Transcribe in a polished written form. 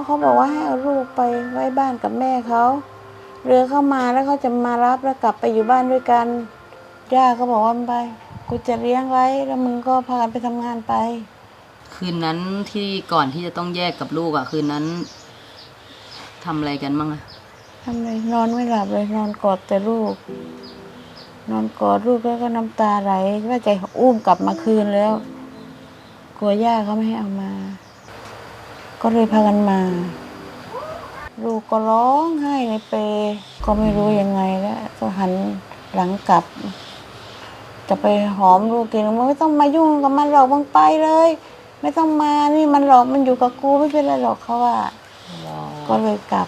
เขาบอกว่าให้เอาลูกไปไว้บ้านกับแม่เขาเรือเข้ามาแล้วเขาจะมารับแล้วกลับไปอยู่บ้านด้วยกันย่าก็บอกว่าไปกูจะเลี้ยงไว้แล้วมึงก็พากันไปทำงานไปคืนนั้นที่ก่อนที่จะต้องแยกกับลูกคืนนั้นทำอะไรกันบ้างทำไมนอนไม่หลับเลยนอนกอดแต่ลูกนอนกอดลูกแล้วก็น้ำตาไหลว่าจะอุ้มกลับมาคืนแล้วกลัวย่าเขาไม่ให้เอามาก็เลยพากันมาลูกก็ร้องไห้ในเปลก็ไม่รู้ยังไงแล้วก็หันหลังกลับจะไปหอมลูกกินมันไม่ต้องมายุ่งกับมันหรอกมึงไปเลยไม่ต้องมานี่มันหลอกมันอยู่กับกูไม่เป็นไรหรอกเขาว่าก็เลยกลับ